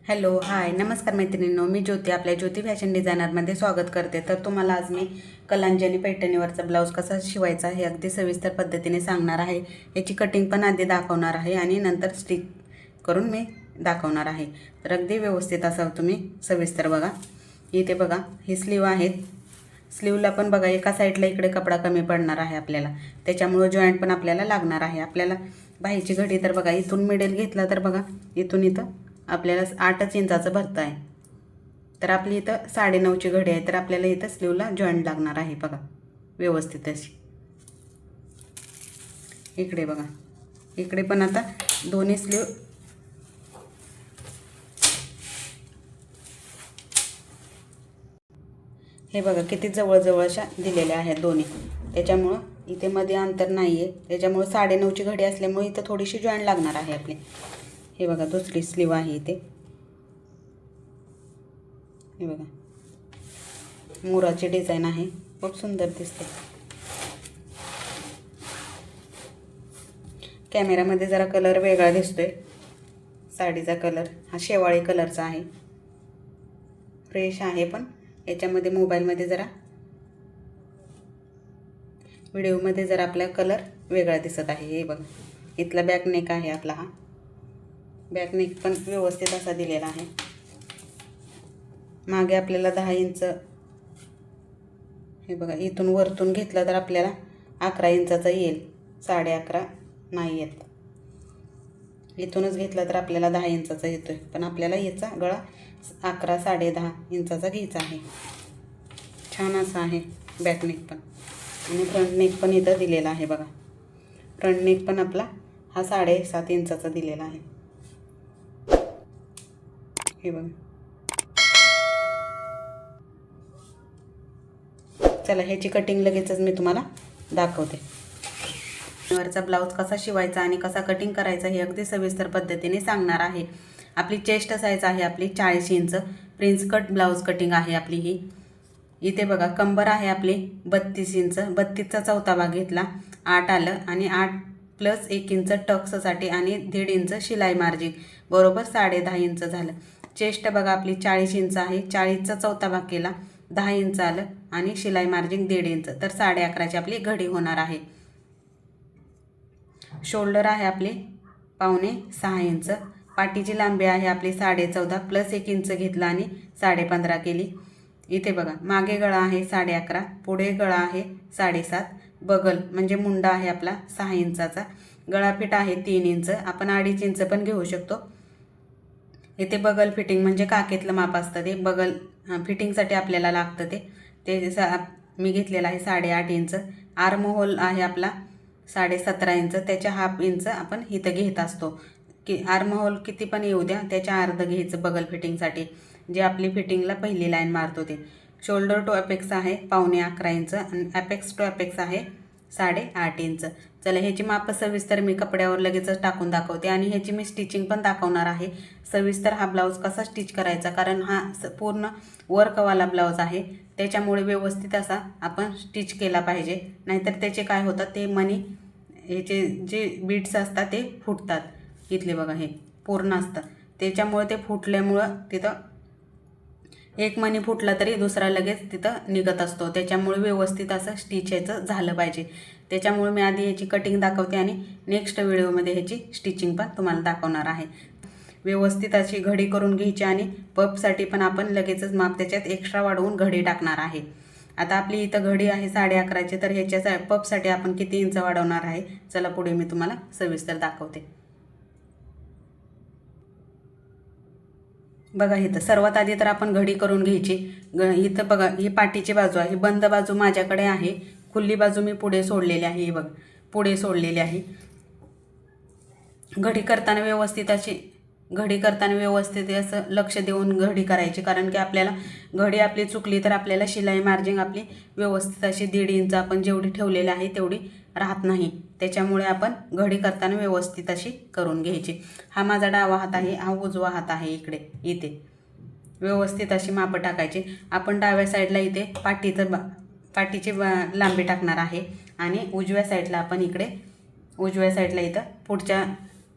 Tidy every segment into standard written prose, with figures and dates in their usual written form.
Hello hi नमस्कार मैत्रिणींनो, मी ज्योती आपल्या ज्योती फॅशन डिझायनरमध्ये स्वागत करते. तर तुम्हाला आज मी कलांजली पैठणीवरचा ब्लाऊज कसा शिवायचा हे अगदी सविस्तर पद्धतीने सांगणार आहे. याची कटिंग पण आधी दाखवणार आहे आणि नंतर स्टिच करून मी दाखवणार आहे. तर अगदी व्यवस्थित असा तुम्ही सविस्तर बघा. इथे बघा ही स्लीव आहेत. स्लीवला पण बघा एका साईडला इकडे कपडा कमी पडणार आहे आपल्याला, त्याच्यामुळे जॉईंट पण आपल्याला लागणार आहे. आपल्याला बाहीची घडी तर बघा इथून मिडेल घेतला तर बघा इथून इथं आपल्याला 8 इंचाचं भरतं आहे. तर आपली इथं 9.5ची घडी आहे. तर आपल्याला इथं स्लीवला जॉईंट लागणार आहे बघा व्यवस्थित अशी. इकडे बघा इकडे पण आता दोन्ही स्लीव हे बघा किती जवळजवळ अशा दिलेल्या आहेत दोन्ही. त्याच्यामुळं इथे मध्ये अंतर नाही आहे, त्याच्यामुळे 9.5ची घडी असल्यामुळे इथं थोडीशी जॉईंट लागणार आहे आपली. हे बघा दुसरी स्लीव आहे इथे. हे बघा मोराची डिझाईन आहे, खूप सुंदर दिसते. कॅमेरामध्ये जरा कलर वेगळा दिसतोय. साडीचा कलर हा शेवाळी कलरचा आहे, फ्रेश आहे. पण याच्यामध्ये मोबाईलमध्ये जरा व्हिडिओमध्ये जरा आपला कलर वेगळा दिसत आहे. हे बघा इथला बॅक नेक आहे आपला. हा बॅक नेक पण व्यवस्थित असा दिलेला आहे. मागे आपल्याला 10 इंच, हे बघा इथून वरतून घेतला तर आपल्याला 11 इंचाचा येईल, 11.5 नाही येत. इथूनच घेतला तर आपल्याला 10 इंचाचा येतोय, पण आपल्याला याचा गळा 11 10.5 इंचाचा घ्यायचा आहे. छान असा आहे बॅक नेक पण. आणि फ्रंट नेक पण इथं दिलेला आहे बघा. फ्रंट नेक पण आपला हा 7.5 इंचाचा दिलेला आहे. हे बघा. चला ह्याची कटिंग लगेचच मी तुम्हाला दाखवते. वरचा ब्लाऊज कसा शिवायचा आणि कसा कटिंग करायचा हे अगदी सविस्तर पद्धतीने सांगणार आहे. आपली चेस्ट साईज आहे आपली 40 inch. Prince cut blouse cutting आहे आपली ही. इथे बघा कंबर आहे आपली 32 इंच. 32चा चौथा भाग घेतला, 8 आलं आणि 8 + 1 इंच टक्ससाठी आणि 1.5 इंच शिलाई मार्जिन, बरोबर 10.5 इंच झालं. चेस्ट बघा आपली 40 इंच आहे. 40चा चौथा भाग केला, 10 इंच आलं आणि शिलाई मार्जिन 1.5 इंच, तर 11.5ची आपली घडी होणार आहे. शोल्डर आहे आपले 5.5 इंच. पाठीची लांबी आहे आपली 14.5 + 1 इंच घेतला आणि 15.5 केली. इथे बघा मागे गळा आहे 11.5, पुढे गळा आहे 7.5. बगल म्हणजे मुंडा आहे आपला 6 इंचाचा. गळाफिट आहे 3 इंच. आपण 2.5 इंच पण घेऊ शकतो. इथे बगल फिटिंग म्हणजे काकेतलं माप असतं ते. बगल फिटिंगसाठी आपल्याला लागतं ते मी घेतलेलं आहे 8.5 इंच. आर्म होल आहे आपला 17.5 इंच. त्याच्या 1/2 इंच आपण इथं घेत असतो की आर्म होल किती पण येऊ द्या, त्याच्या अर्ध घ्यायचं बगल फिटिंगसाठी, जे आपली फिटिंगला पहिली लाईन मारतो ते. शोल्डर टू अपेक्स आहे 11.5 इंच आणि अपेक्स टू अपेक्स आहे 8.5 इंच. चला ह्याची माप सविस्तर मी कपड्यावर लगेचच टाकून दाखवते आणि ह्याची मी स्टिचिंग पण दाखवणार आहे सविस्तर. हा ब्लाऊज कसा स्टिच करायचा, कारण हा पूर्ण वर्कवाला ब्लाऊज आहे, त्याच्यामुळे व्यवस्थित असा आपण स्टिच केला पाहिजे. नाहीतर त्याचे काय होतात, ते मनी ह्याचे जे बीट्स असतात ते फुटतात. इथले बघा हे पूर्ण असतं, त्याच्यामुळे ते फुटल्यामुळं तिथं एक मणी फुटला तरी दुसरा लगेच तिथं निघत असतो. त्याच्यामुळे व्यवस्थित असं स्टिच ह्याचं झालं पाहिजे. त्याच्यामुळे मी आधी ह्याची कटिंग दाखवते आणि नेक्स्ट व्हिडिओमध्ये ह्याची स्टिचिंग पण तुम्हाला दाखवणार आहे. व्यवस्थित अशी घडी करून घ्यायची आणि पफसाठी पण आपण लगेचच माप त्याच्यात एक्स्ट्रा वाढवून घडी टाकणार आहे. आता आपली इथं घडी आहे 11.5ची, तर ह्याच्या पफसाठी आपण किती इंच वाढवणार आहे, चला पुढे मी तुम्हाला सविस्तर दाखवते. बघा इथं सर्वात आधी तर आपण घडी करून घ्यायची. इथं बघा ही पाठीची बाजू आहे, बंद बाजू माझ्याकडे आहे, खुली बाजू मी पुढे सोडलेली आहे. ही बघा पुढे सोडलेली आहे. घडी करताना व्यवस्थित असं लक्ष देऊन घडी करायची, कारण की आपल्याला घडी आपली चुकली तर आपल्याला शिलाई मार्जिन आपली व्यवस्थित अशी 1.5 इंच आपण जेवढी ठेवलेली आहे तेवढी राहत नाही. त्याच्यामुळे आपण घडी करताना व्यवस्थित अशी करून घ्यायची. हा माझा डावा हात आहे, हा उजवा हात आहे. इथे व्यवस्थित अशी मापं टाकायची. आपण डाव्या साईडला इथे पाठीची लांबी टाकणार आहे आणि उजव्या साईडला आपण इथं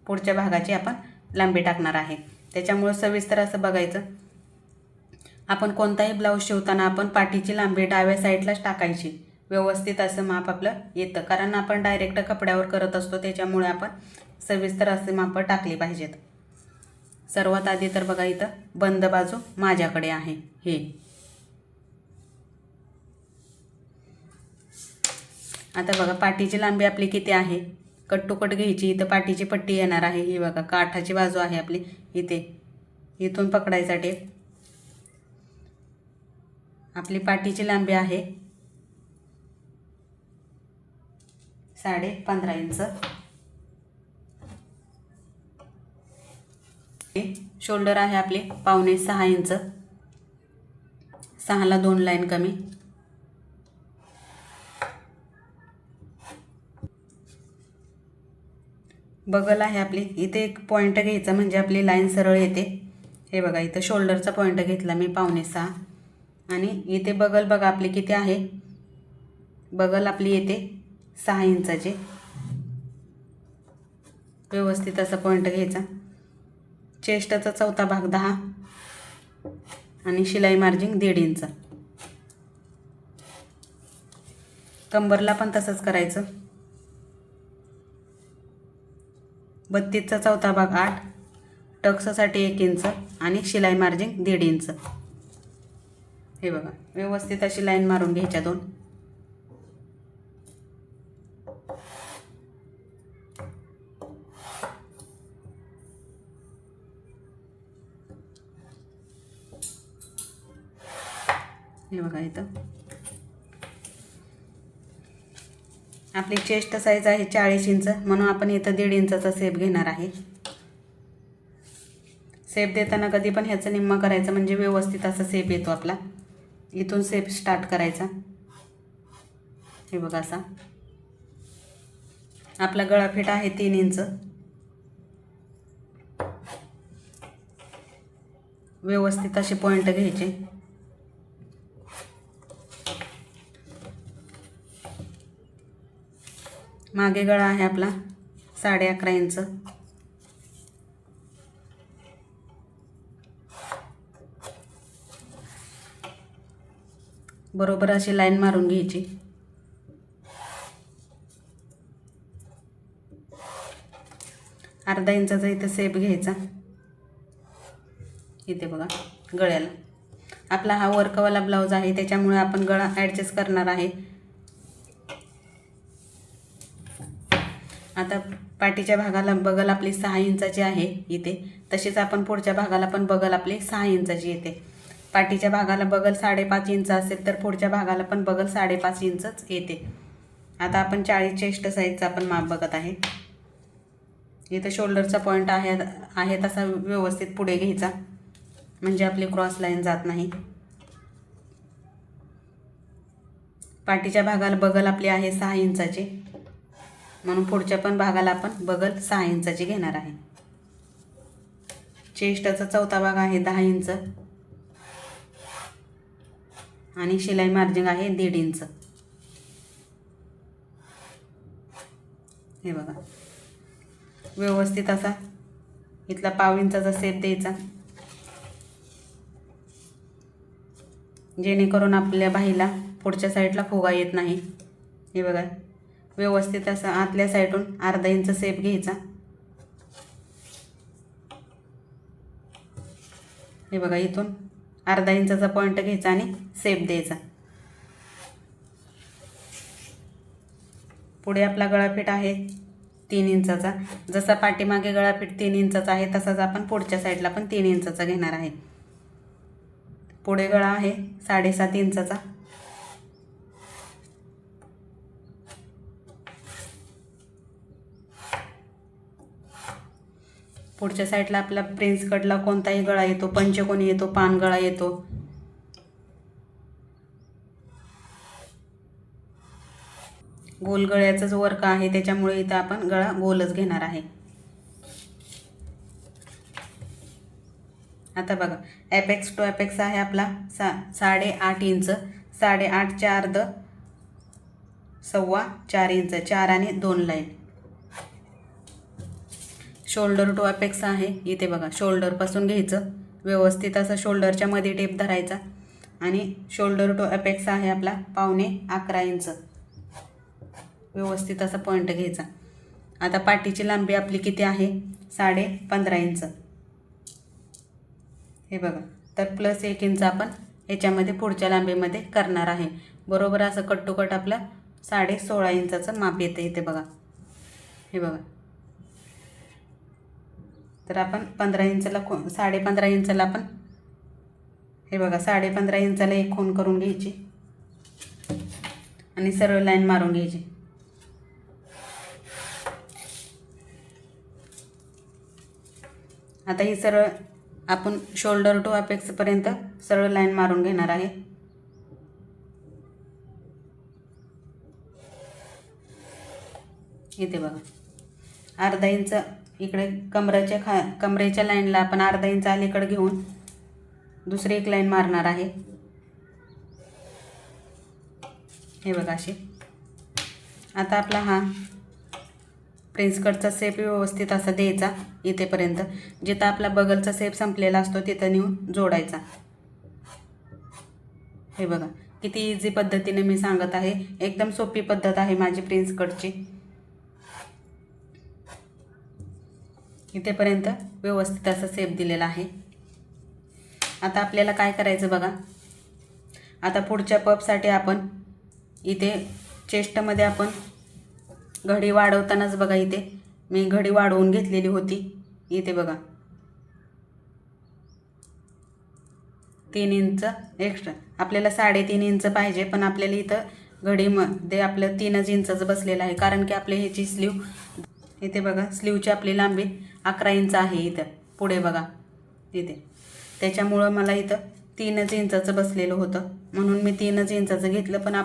पुढच्या भागाची आपण लांबी टाकणार आहे. त्याच्यामुळे सविस्तर असं बघायचं. आपण कोणताही ब्लाऊज शिवताना आपण पाठीची लांबी डाव्या साईडलाच टाकायची. व्यवस्थित असं माप आपलं येतं, कारण आपण डायरेक्ट कपड्यावर करत असतो, त्याच्यामुळे आपण सविस्तर असे माप टाकली पाहिजेत. सर्वात आधी तर बघा इथं बंद बाजू माझ्याकडे आहे. हे आता बघा पाठीची लांबी आपली किती आहे. कट टू कट घ्यायची. इथं पाठीची पट्टी येणार आहे. ही बघा काठाची बाजू आहे आपली. इथून पकडायचा टेप. आपली पाठीची लांबी आहे 15.5 इंच. शोल्डर आहे आपली 5.25 इंच. 6ला 2 लाईन कमी. बगल आहे आपली. इथे एक पॉईंट घ्यायचा म्हणजे आपली लाईन सरळ येते. हे बघा इथं शोल्डरचा पॉईंट घेतला मी 5.25 आणि इथे बगल बघा आपली किती आहे. बगल आपली येते 6 इंचाचे. व्यवस्थित असा पॉईंट घ्यायचा. चेस्टचा चौथा भाग 10 आणि शिलाई मार्जिन 1.5 इंच. कंबरला पण तसंच करायचं. 32चा चौथा भाग 8, टक्ससाठी 1 इंच आणि शिलाई मार्जिन 1.5 इंच. हे बघा व्यवस्थित अशी लाईन मारून घ्यायच्या 2. हे बघा इथं आपली चेस्ट साईज आहे 40 इंच, म्हणून आपण इथं 1.5 इंचाचा सेप घेणार आहे. सेप देताना कधी पण ह्याचं निम्मा करायचं म्हणजे व्यवस्थित असा सेप येतो आपला. इथून सेप स्टार्ट करायचा. हे बघा असा आपला गळा फिट आहे 3 इंच. व्यवस्थित असे पॉईंट घ्यायचे. मागे गळा आहे आपला 11.5 इंच. बरोबर अशी लाईन मारून घ्यायची. अर्धा इंचाचा इथं सेप घ्यायचा. इथे बघा गळ्याला आपला हा वर्कवाला ब्लाऊज आहे, त्याच्यामुळे आपण गळा ॲडजस्ट करणार आहे. आता पाठीच्या भागाला बगल आपली 6 इंचाची आहे इथे. तशीच आपण पुढच्या भागाला पण बगल आपली 6 इंचाची येते. पाठीच्या भागाला बगल 5.5 इंच असेल तर पुढच्या भागाला पण बगल 5.5 इंचच येते. आता आपण 40 चेस्ट साईजचा आपण माप बघत आहे. इथं शोल्डरचा पॉईंट आहे तसा व्यवस्थित पुढे घ्यायचा म्हणजे आपली क्रॉस लाईन जात नाही. पाठीच्या भागाला बगल आपली आहे 6 इंचाची, म्हणून पुढच्या पण भागाला आपण बगल 6 इंचाची घेणार आहे. चेस्टचा चौथा भाग आहे 10 इंच आणि शिलाई मार्जिन आहे 1.5 इंच. हे बघा व्यवस्थित असा इथला 1/2 इंचाचा सेप द्यायचा, जेणेकरून आपल्या बाहीला पुढच्या साईडला फुगा येत नाही. हे बघा व्यवस्थित असा आतल्या साईडून अर्धा इंच सेप घ्यायचा. हे बघा इथून अर्धा इंचाचा पॉईंट घ्यायचा आणि सेप द्यायचा. पुढे आपला गळाफीट आहे 3 इंचाचा. जसा पाठीमागे गळाफीट 3 इंचाचा आहे तसाच आपण पुढच्या साईडला पण 3 इंचाचा घेणार आहे. पुढे गळा आहे 7.5 इंचाचा. पुढच्या साईडला आपला प्रिन्स कटला कोणताही गळा येतो, पंचकोनी येतो, पान गळा येतो. गोल गळ्याचाच वर्क आहे, त्याच्यामुळे इथं आपण गळा गोलच घेणार आहे. आता बघा ॲपेक्स टू ॲपेक्स आहे आपला 8.5 इंच. 8.5च्या अर्ध 4.25 इंच. 4 आणि 2 लाईन. शोल्डर टू अपेक्स आहे. इथे बघा शोल्डरपासून घ्यायचं, व्यवस्थित असं शोल्डरच्या मध्ये टेप धरायचा आणि शोल्डर टू अपेक्स आहे आपला 11.5 इंच. व्यवस्थित असा पॉईंट घ्यायचा. आता पाठीची लांबी आपली किती आहे? 15.5 इंच. हे बघा, तर प्लस 1 इंच आपण याच्यामध्ये पुढच्या लांबीमध्ये करणार आहे. बरोबर असं कट टू कट आपलं 16.5 इंचाचं माप येतं इथे बघा. हे बघा, तर आपण 15 इंचला 15.5 इंचला आपण हे बघा 15.5 इंचाला एक खूण करून घ्यायची आणि सरळ लाईन मारून घ्यायची. आता ही सरळ आपण शोल्डर टू अपेक्सपर्यंत सरळ लाईन मारून घेणार आहे. इथे बघा अर्धा इंच इकडे कमरेच्या लाईनला आपण अर्धा इंच अलीकडे घेऊन दुसरी एक लाईन मारणार आहे. हे बघा अशी. आता आपला हा प्रिन्स कटचा शेप व्यवस्थित असा द्यायचा इथेपर्यंत. जिथं आपला बगलचा शेप संपलेला असतो तिथं नेऊन जोडायचा. हे बघा किती इझी पद्धतीने मी सांगत आहे. एकदम सोपी पद्धत आहे माझी प्रिन्स कटची. इथेपर्यंत व्यवस्थित असा शेप दिलेला आहे. आता आपल्याला काय करायचं बघा. आता पुढच्या पपसाठी आपण इथे चेस्टमध्ये आपण घडी वाढवतानाच बघा इथे मी घडी वाढवून घेतलेली होती. इथे बघा 3 इंच एक्स्ट्रा. आपल्याला 3.5 इंच पाहिजे, पण आपल्याला इथं घडीमध्ये आपलं 3 इंचच बसलेलं आहे. कारण की आपल्या ह्याची स्लीव इथे बघा स्लीवची आपली लांबी 11 इंच आहे इथं पुढे बघा इथे. त्याच्यामुळं मला इथं 3 इंचाचं बसलेलं होतं, म्हणून मी 3 इंचाचं घेतलं. पण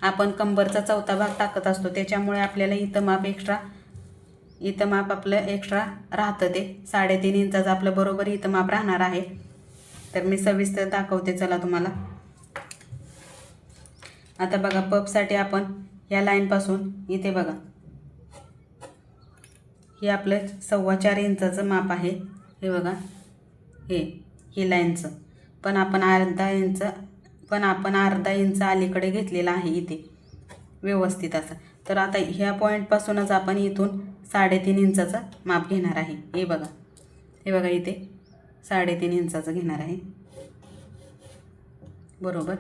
आपण कंबरचा चौथा भाग टाकत असतो, त्याच्यामुळे आपल्याला इथं माप आपलं एक्स्ट्रा राहतं. ते 3.5 इंचाचं आपलं बरोबर इथं माप राहणार आहे. तर मी सविस्तर दाखवते चला तुम्हाला. आता बघा पपसाठी आपण या लाईनपासून इथे बघा हे आपलं 4.25 इंचाचं माप आहे. हे बघा ही लाईनचं पण आपण अर्धा इंच अलीकडे घेतलेला आहे इथे व्यवस्थित असं. तर आता ह्या पॉईंटपासूनच आपण इथून 3.5 इंचाचं माप घेणार आहे. हे बघा इथे 3.5 इंचाचं घेणार आहे बरोबर.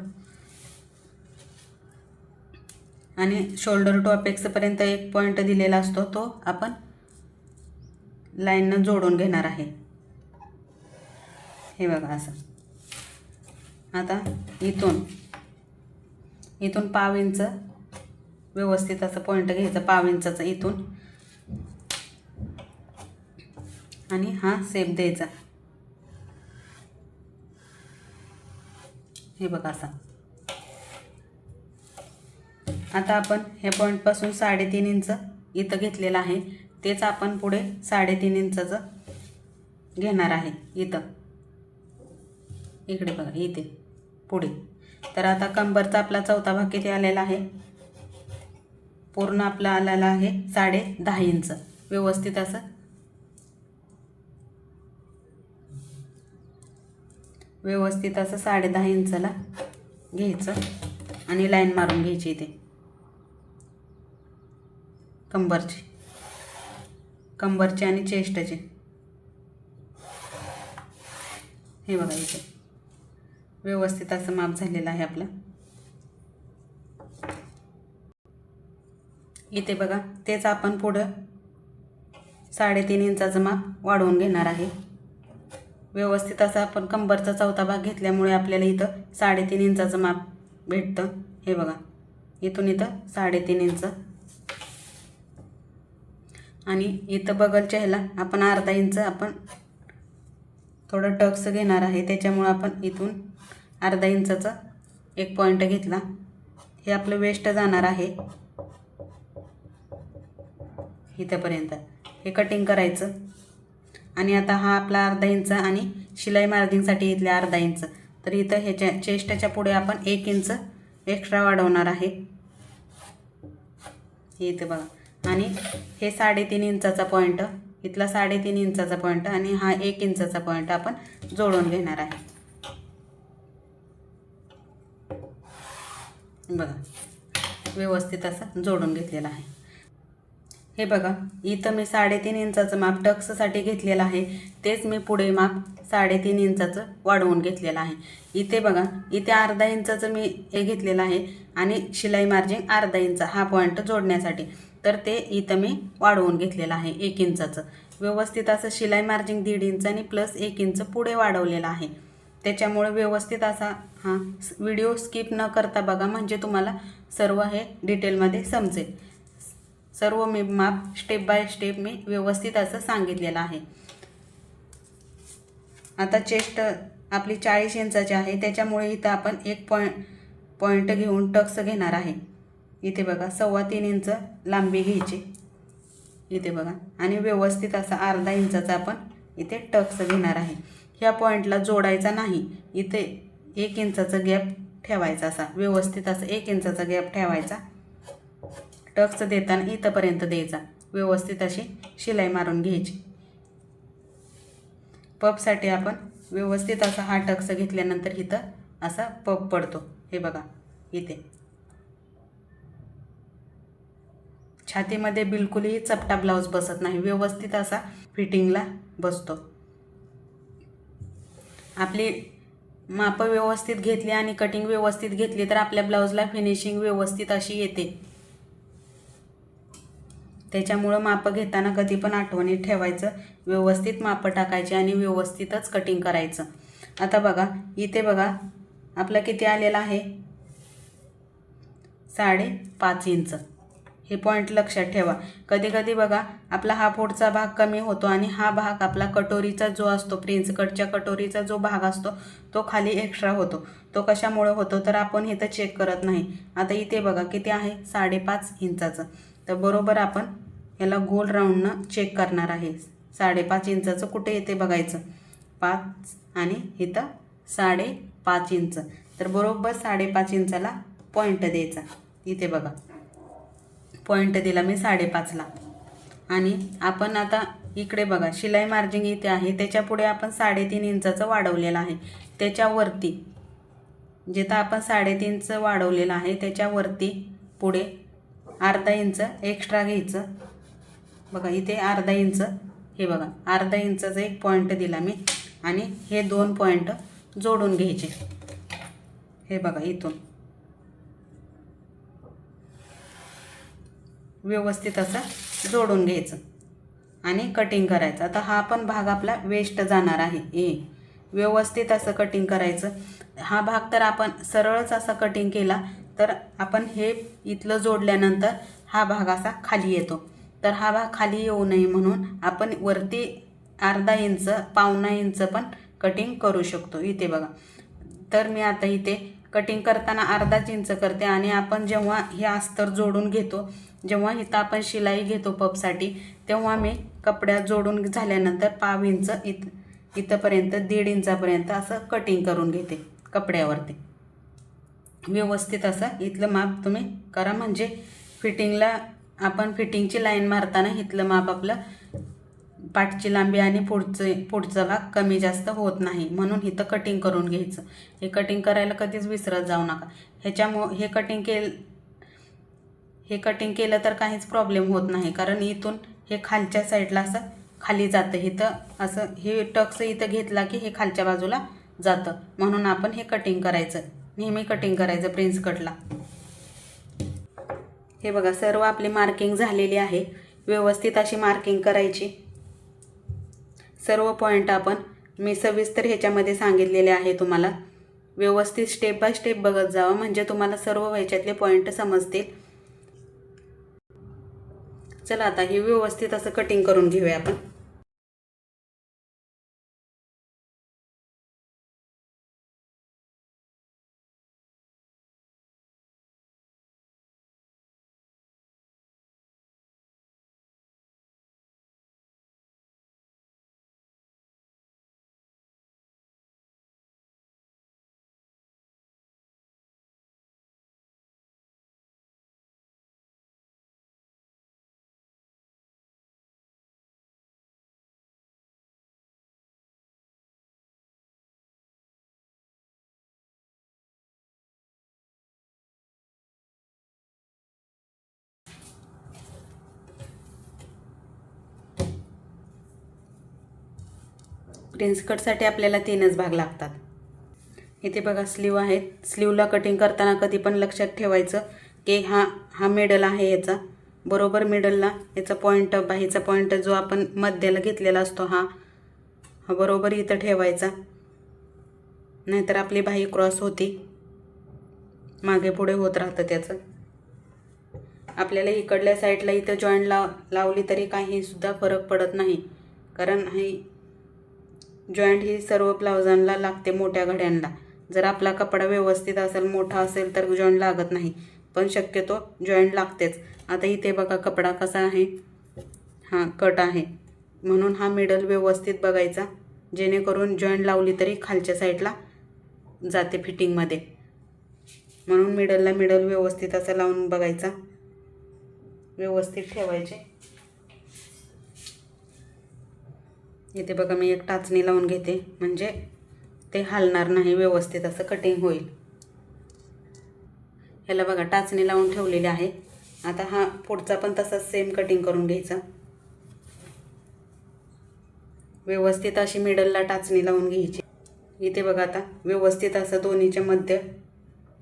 आणि शोल्डर टू अपेक्सपर्यंत एक पॉईंट दिलेला असतो, तो आपण लाईननं जोडून घेणार आहे. हे बघा असं. आता इथून 1/2 इंच व्यवस्थित असं पॉईंट घ्यायचं 1/2 इंचाचं इथून आणि हा शेप द्यायचा. हे बघा असा. आता आपण ह्या पॉईंटपासून 3.5 इंच इथं घेतलेलं आहे, तेच आपण पुढे 3.5 इंचाचं घेणार आहे इथं इकडे बघा इथे पुढे. तर आता कंबरचा आपला चौथा भाग किती आलेला आहे? पूर्ण आपला आलेला आहे 10.5 इंच. व्यवस्थित असं व्यवस्थित असं 10.5 इंचाला घ्यायचं आणि लाईन मारून घ्यायची इथे कंबरची आणि चेस्टची. हे बघा इथे व्यवस्थित असं माप झालेलं आहे आपलं. इथे बघा तेच आपण पुढं 3.5 इंचाचं माप वाढवून घेणार आहे. व्यवस्थित असं आपण कंबरचा चौथा भाग घेतल्यामुळे आपल्याला इथं 3.5 इंचाचं माप भेटतं. हे बघा इथून इथं 3.5 इंच आणि इथं बगलच्या ह्याला आपण अर्धा इंच आपण थोडं टक्स घेणार आहे, त्याच्यामुळे आपण इथून अर्धा इंचाचा एक पॉईंट घेतला. हे आपलं वेस्ट जाणार आहे इथंपर्यंत. हे कटिंग करायचं आणि आता हा आपला अर्धा इंच आणि शिलाई मार्जिंगसाठी इथले अर्धा इंच. तर इथं ह्याच्या चेस्टच्या पुढे आपण 1 इंच एक्स्ट्रा वाढवणार आहे इथे बघा. आणि हे 3.5 इंचाचा पॉईंट इथला 3.5 इंचाचा पॉईंट आणि हा 1 इंचाचा पॉईंट आपण जोडून घेणार आहे. बघा व्यवस्थित असं जोडून घेतलेलं आहे. हे बघा इथं मी 3.5 इंचाचं माप टक्ससाठी घेतलेलं आहे, तेच मी पुढे माप 3.5 इंचाचं वाढवून घेतलेलं आहे. इथे बघा इथे अर्धा इंचाचं मी हे घेतलेलं आहे आणि शिलाई मार्जिन अर्धा इंच हा पॉईंट जोडण्यासाठी, तर ते इथं मी वाढवून घेतलेलं आहे 1 इंचाचं. व्यवस्थित असं शिलाई मार्जिन 1.5 इंच आणि प्लस 1 इंच पुढे वाढवलेलं आहे. त्याच्यामुळे व्यवस्थित असा हा व्हिडिओ स्किप न करता बघा, म्हणजे तुम्हाला सर्व हे डिटेलमध्ये समजेल. सर्व मी माप स्टेप बाय स्टेप मी व्यवस्थित असं सांगितलेलं आहे. आता चेस्ट आपली 40 इंचाची आहे, त्याच्यामुळे इथं आपण एक पॉईंट घेऊन टक्स घेणार आहे. इथे बघा 3.25 इंच लांबी घ्यायची इथे बघा, आणि व्यवस्थित असा अर्धा इंचाचा आपण इथे टक्स घेणार आहे. ह्या पॉईंटला जोडायचा नाही, इथे 1 इंचाचा गॅप ठेवायचा, असा व्यवस्थित असं 1 इंचाचा गॅप ठेवायचा. टक्स देताना इथंपर्यंत द्यायचा. व्यवस्थित अशी शिलाई मारून घ्यायची. पफसाठी आपण व्यवस्थित असा हा टक्स घेतल्यानंतर इथं असा पफ पडतो. हे बघा इथे छातीमध्ये बिलकुलही चपटा ब्लाऊज बसत नाही, व्यवस्थित असा फिटिंगला बसतो. आपली मापं व्यवस्थित घेतली आणि कटिंग व्यवस्थित घेतली तर आपल्या ब्लाऊजला फिनिशिंग व्यवस्थित अशी येते. त्याच्यामुळं मापं घेताना कधी पण आठवणीत ठेवायचं, व्यवस्थित मापं टाकायची आणि व्यवस्थितच कटिंग करायचं. आता बघा इथे बघा आपलं किती आलेलं आहे, 5.5 इंच. हे पॉईंट लक्षात ठेवा. कधी कधी बघा आपला हा पुढचा भाग कमी होतो आणि हा भाग आपला कटोरीचा जो असतो, प्रिन्स कटच्या कटोरीचा जो भाग असतो तो खाली एक्स्ट्रा होतो. तो कशामुळे होतो तर आपण इथं चेक करत नाही. आता इथे बघा किती आहे, 5.5 इंचाचं. तर बरोबर आपण याला गोल राऊंडनं चेक करणार आहे. 5.5 इंचाचं कुठे येते बघायचं, 5 आणि इथं 5.5 इंच. तर बरोबर 5.5 इंचाला पॉईंट द्यायचा. इथे बघा पॉईंट दिला मी 5.5ला. आणि आपण आता इकडे बघा शिलाई मार्जिन इथे आहे, त्याच्या पुढे आपण 3.5 इंचाचं वाढवलेलं आहे. त्याच्यावरती जिथं आपण 3.5 वाढवलेलं आहे त्याच्यावरती पुढे अर्धा इंच एक्स्ट्रा घ्यायचं. बघा इथे अर्धा इंच, हे बघा अर्धा इंचाचा एक पॉईंट दिला मी आणि हे 2 पॉईंट जोडून घ्यायचे. हे बघा इथून व्यवस्थित असं जोडून घ्यायचं आणि कटिंग करायचं. आता हा पण भाग आपला वेस्ट जाणार आहे. व्यवस्थित असं कटिंग करायचं. हा भाग तर आपण सरळच असा कटिंग केला तर आपण हे इथलं जोडल्यानंतर हा भाग असा खाली येतो. तर हा भाग खाली येऊ नये म्हणून आपण वरती अर्धा इंच, पावणा इंच पण कटिंग करू शकतो. इथे बघा तर मी आता इथे कटिंग करताना अर्धाच इंच करते आणि आपण जेव्हा हे अस्तर जोडून घेतो, जेव्हा इथं आपण शिलाई घेतो पफसाठी, तेव्हा मी कपड्यात जोडून झाल्यानंतर पाव इंच इथंपर्यंत 1.5 इंचापर्यंत असं कटिंग करून घेते कपड्यावरती. व्यवस्थित असं इथलं माप तुम्ही करा, म्हणजे फिटिंगला आपण फिटिंगची लाईन मारताना इथलं माप आपलं पाठची लांबी आणि पुढचा भाग कमी जास्त होत नाही, म्हणून इथं कटिंग करून घ्यायचं. हे कटिंग करायला कधीच विसरत जाऊ नका. ह्याच्यामुळे हे कटिंग केलं तर काहीच प्रॉब्लेम होत नाही, कारण इथून हे खालच्या साईडला असं खाली जातं. इथं असं हे टक्स इथं घेतला की हे खालच्या बाजूला जातं, म्हणून आपण हे कटिंग करायचं, नेहमी कटिंग करायचं प्रिन्स कटला. हे बघा सर्व आपली मार्किंग झालेली आहे. व्यवस्थित अशी मार्किंग करायची. सर्व पॉईंट आपण मी सविस्तर ह्याच्यामध्ये सांगितलेले आहे तुम्हाला. व्यवस्थित स्टेप बाय स्टेप बघत जावा, म्हणजे तुम्हाला सर्व ह्याच्यातले पॉईंट समजतील. चला आता हे व्यवस्थित असं कटिंग करून घेऊया आपण. प्रिन्स कटसाठी आपल्याला 3च भाग लागतात. इथे बघा स्लीव आहेत. स्लीवला कटिंग करताना कधी पण लक्षात ठेवायचं की हा मिडल आहे याचा, बरोबर मिडलला याचा पॉईंट, बाहीचा पॉईंट जो आपण मध्याला घेतलेला असतो हा बरोबर इथं ठेवायचा, नाहीतर आपली बाही क्रॉस होती, मागे पुढे होत राहतं त्याचं. आपल्याला इकडल्या साईडला इथं जॉईंट लावली तरी काही सुद्धा फरक पडत नाही, कारण ही जॉईंट ही सर्व ब्लाउजांना लागते, मोठ्या घड्यांना. जर आपला कपडा व्यवस्थित असेल, मोठा असेल तर जॉईंट लागत नाही, पण शक्यतो जॉईंट लागतेच. आता इथे बघा कपडा कसा आहे, हा कट आहे, म्हणून हा मिडल व्यवस्थित बघायचा, जेणेकरून जॉईंट लावली तरी खालच्या साईडला जाते फिटिंगमध्ये. म्हणून मिडल व्यवस्थित असं लावून बघायचा, व्यवस्थित ठेवायचे. इथे बघा मी एक टाचणी लावून घेते, म्हणजे ते हलणार नाही, व्यवस्थित असं कटिंग होईल. ह्याला बघा टाचणी लावून ठेवलेली आहे. आता हा पुढचा पण तसाच सेम कटिंग करून घ्यायचा. व्यवस्थित अशी मिडलला टाचणी लावून घ्यायची. इथे बघा आता व्यवस्थित असं दोन्हीच्या मध्य,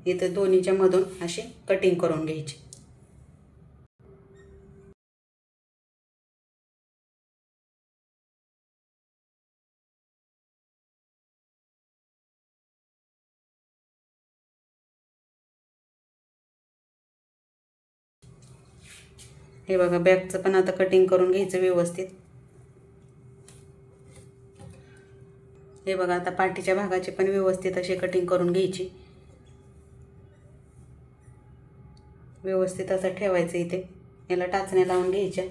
इथं दोन्हीच्या मधून अशी कटिंग करून घ्यायची. हे बघा बॅकचं पण आता कटिंग करून घ्यायचं व्यवस्थित. हे बघा आता पाठीच्या भागाची पण व्यवस्थित अशी कटिंग करून घ्यायची. व्यवस्थित असं ठेवायचं. इथे याला टाचण्या लावून घ्यायच्या.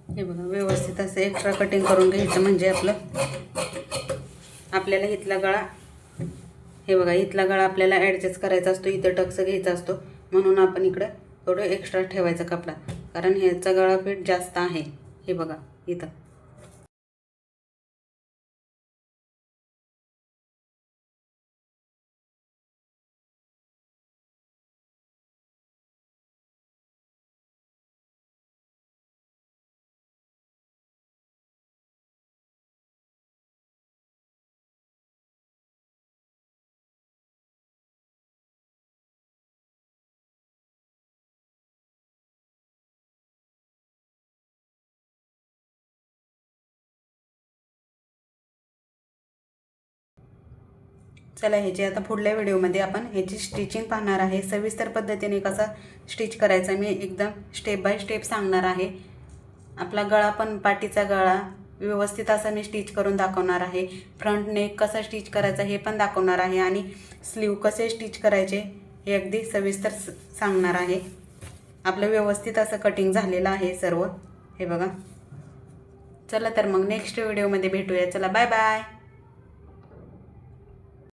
हे बघा व्यवस्थित असं एक्स्ट्रा कटिंग करून घ्यायचं, म्हणजे आपल्याला इथला गळा, हे बघा इथला गळा आपल्याला ॲडजस्ट करायचा असतो, इथं टक्स घ्यायचा असतो, म्हणून आपण इकडं थोडं एक्स्ट्रा ठेवायचा कपडा, कारण ह्याचा गळा फिट जास्त आहे. हे बघा इथं चला ह्याची आता पुढल्या व्हिडिओमध्ये आपण ह्याची स्टिचिंग पाहणार आहे. सविस्तर पद्धतीने कसा स्टिच करायचा मी एकदम स्टेप बाय स्टेप सांगणार आहे. आपला गळा पण, पाठीचा गळा व्यवस्थित असा मी स्टिच करून दाखवणार आहे. फ्रंट नेक कसा स्टिच करायचा हे पण दाखवणार आहे, आणि स्लीव कसे स्टिच करायचे हे अगदी सविस्तर सांगणार आहे. आपलं व्यवस्थित असं कटिंग झालेलं आहे सर्व. हे बघा. चला तर मग नेक्स्ट व्हिडिओमध्ये भेटूया. चला बाय बाय.